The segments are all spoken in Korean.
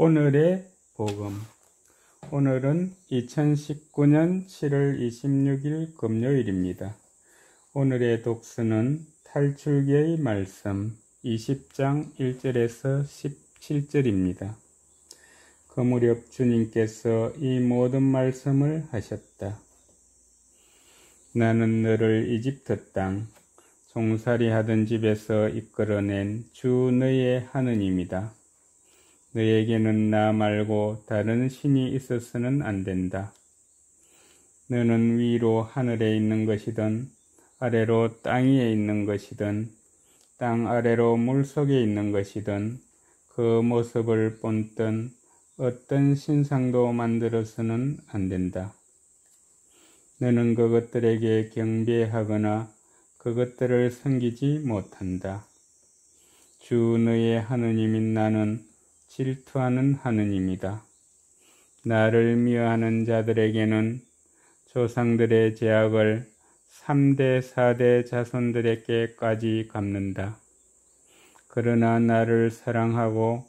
오늘의 복음. 오늘은 2019년 7월 26일 금요일입니다. 오늘의 독서는 탈출기의 말씀 20장 1절에서 17절입니다. 그 무렵 주님께서 이 모든 말씀을 하셨다. 나는 너를 이집트 땅 종살이 하던 집에서 이끌어낸 주 너의 하느님이다. 너에게는 나 말고 다른 신이 있어서는 안 된다. 너는 위로 하늘에 있는 것이든 아래로 땅 위에 있는 것이든 땅 아래로 물속에 있는 것이든 그 모습을 본뜬 어떤 신상도 만들어서는 안 된다. 너는 그것들에게 경배하거나 그것들을 섬기지 못한다. 주 너의 하느님인 나는 질투하는 하느님이다. 나를 미워하는 자들에게는 조상들의 죄악을 3대 4대 자손들에게까지 갚는다. 그러나 나를 사랑하고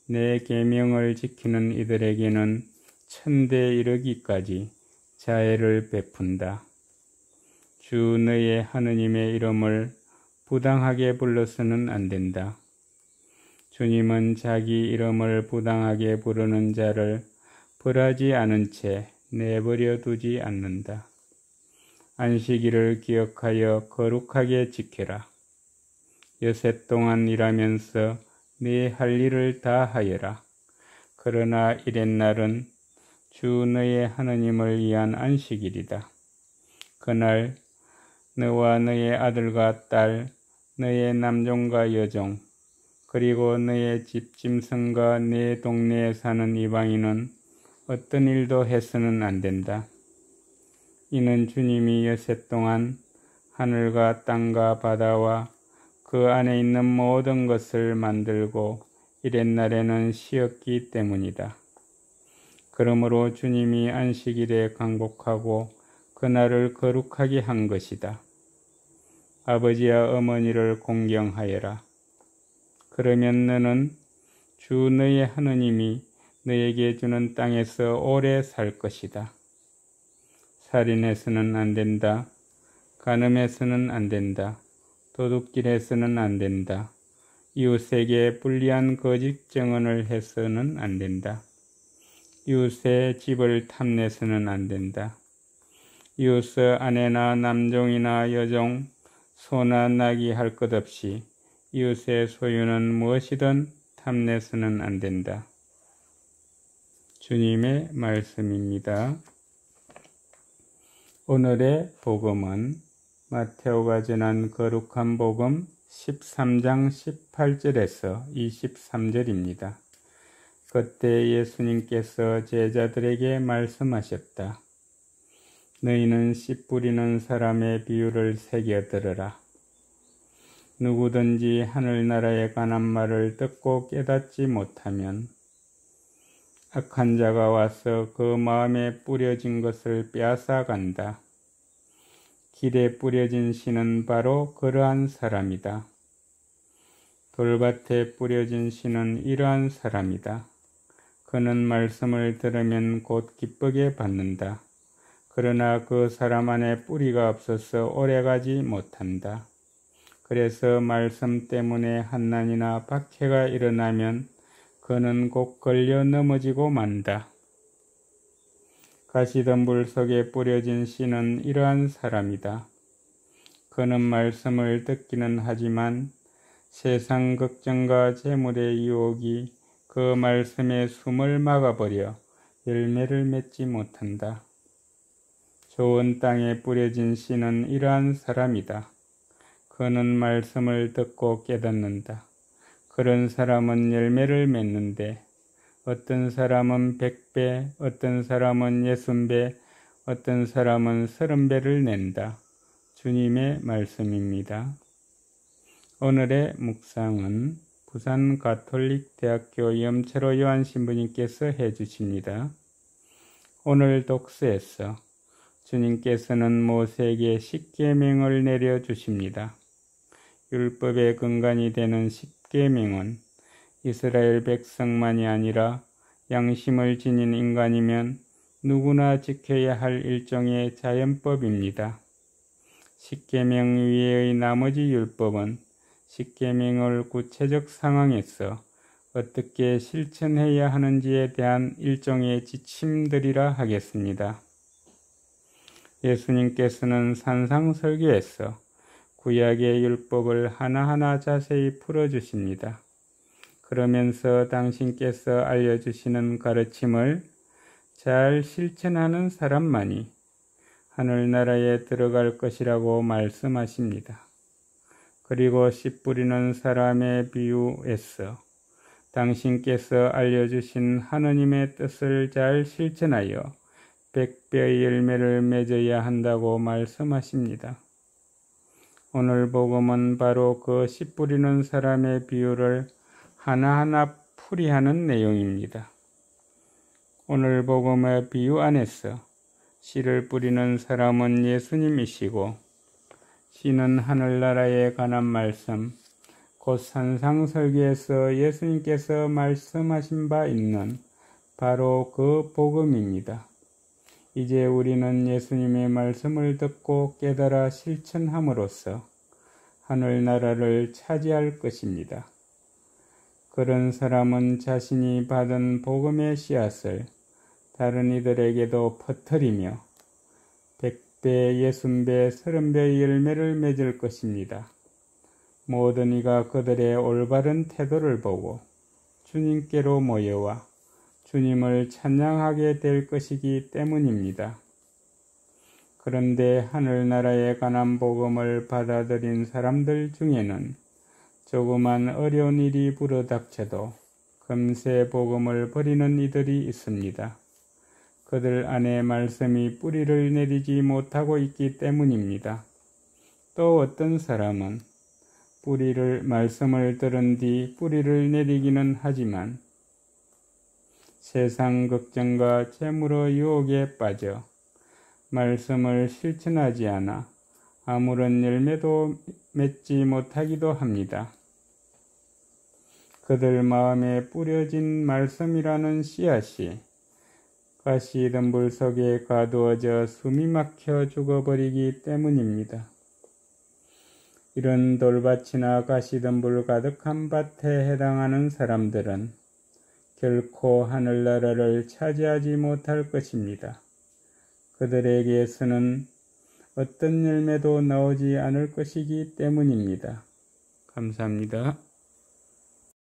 내 계명을 지키는 이들에게는 1000대 이르기까지 자애를 베푼다. 주 너의 하느님의 이름을 부당하게 불러서는 안 된다. 주님은 자기 이름을 부당하게 부르는 자를 벌하지 않은 채 내버려 두지 않는다. 안식일을 기억하여 거룩하게 지켜라. 여섯 동안 일하면서 네 할 일을 다 하여라. 그러나 이렛날은 주 너의 하느님을 위한 안식일이다. 그날 너와 너의 아들과 딸, 너의 남종과 여종, 그리고 너의 집 짐승과 네 동네에 사는 이방인은 어떤 일도 해서는 안 된다. 이는 주님이 여섯 동안 하늘과 땅과 바다와 그 안에 있는 모든 것을 만들고 이렛날에는 쉬었기 때문이다. 그러므로 주님이 안식일에 강복하고 그날을 거룩하게 한 것이다. 아버지와 어머니를 공경하여라. 그러면 너는 주 너의 하느님이 너에게 주는 땅에서 오래 살 것이다. 살인해서는 안 된다. 간음해서는 안 된다. 도둑질해서는 안 된다. 이웃에게 불리한 거짓 증언을 해서는 안 된다. 이웃의 집을 탐내서는 안 된다. 이웃의 아내나 남종이나 여종, 소나 나귀 할 것 없이 이웃의 소유는 무엇이든 탐내서는 안 된다. 주님의 말씀입니다. 오늘의 복음은 마테오가 전한 거룩한 복음 13장 18절에서 23절입니다. 그때 예수님께서 제자들에게 말씀하셨다. 너희는 씨 뿌리는 사람의 비유를 새겨 들으라. 누구든지 하늘나라에 관한 말을 듣고 깨닫지 못하면 악한 자가 와서 그 마음에 뿌려진 것을 빼앗아 간다. 길에 뿌려진 씨는 바로 그러한 사람이다. 돌밭에 뿌려진 씨는 이러한 사람이다. 그는 말씀을 들으면 곧 기쁘게 받는다. 그러나 그 사람 안에 뿌리가 없어서 오래가지 못한다. 그래서 말씀 때문에 한난이나 박해가 일어나면 그는 곧 걸려 넘어지고 만다. 가시덤불 속에 뿌려진 씨는 이러한 사람이다. 그는 말씀을 듣기는 하지만 세상 걱정과 재물의 유혹이 그 말씀의 숨을 막아버려 열매를 맺지 못한다. 좋은 땅에 뿌려진 씨는 이러한 사람이다. 그는 말씀을 듣고 깨닫는다. 그런 사람은 열매를 맺는데 어떤 사람은 100배, 어떤 사람은 60배, 어떤 사람은 30배를 낸다. 주님의 말씀입니다. 오늘의 묵상은 부산 가톨릭대학교 염철호 요한 신부님께서 해주십니다. 오늘 독서에서 주님께서는 모세에게 십계명을 내려주십니다. 율법의 근간이 되는 십계명은 이스라엘 백성만이 아니라 양심을 지닌 인간이면 누구나 지켜야 할 일종의 자연법입니다. 십계명 위의 나머지 율법은 십계명을 구체적 상황에서 어떻게 실천해야 하는지에 대한 일종의 지침들이라 하겠습니다. 예수님께서는 산상설교에서 구약의 율법을 하나하나 자세히 풀어주십니다. 그러면서 당신께서 알려주시는 가르침을 잘 실천하는 사람만이 하늘나라에 들어갈 것이라고 말씀하십니다. 그리고 씨 뿌리는 사람의 비유에서 당신께서 알려주신 하느님의 뜻을 잘 실천하여 100배의 열매를 맺어야 한다고 말씀하십니다. 오늘 복음은 바로 그 씨 뿌리는 사람의 비유를 하나하나 풀이하는 내용입니다. 오늘 복음의 비유 안에서 씨를 뿌리는 사람은 예수님이시고 씨는 하늘나라에 관한 말씀, 곧 산상설교에서 예수님께서 말씀하신 바 있는 바로 그 복음입니다. 이제 우리는 예수님의 말씀을 듣고 깨달아 실천함으로써 하늘나라를 차지할 것입니다. 그런 사람은 자신이 받은 복음의 씨앗을 다른 이들에게도 퍼뜨리며 100배, 60배, 30배의 열매를 맺을 것입니다. 모든 이가 그들의 올바른 태도를 보고 주님께로 모여와 주님을 찬양하게 될 것이기 때문입니다. 그런데 하늘나라에 관한 복음을 받아들인 사람들 중에는 조그만 어려운 일이 불어닥쳐도 금세 복음을 버리는 이들이 있습니다. 그들 안에 말씀이 뿌리를 내리지 못하고 있기 때문입니다. 또 어떤 사람은 말씀을 들은 뒤 뿌리를 내리기는 하지만 세상 걱정과 재물의 유혹에 빠져 말씀을 실천하지 않아 아무런 열매도 맺지 못하기도 합니다. 그들 마음에 뿌려진 말씀이라는 씨앗이 가시덤불 속에 가두어져 숨이 막혀 죽어버리기 때문입니다. 이런 돌밭이나 가시덤불 가득한 밭에 해당하는 사람들은 결코 하늘나라를 차지하지 못할 것입니다. 그들에게서는 어떤 열매도 나오지 않을 것이기 때문입니다. 감사합니다.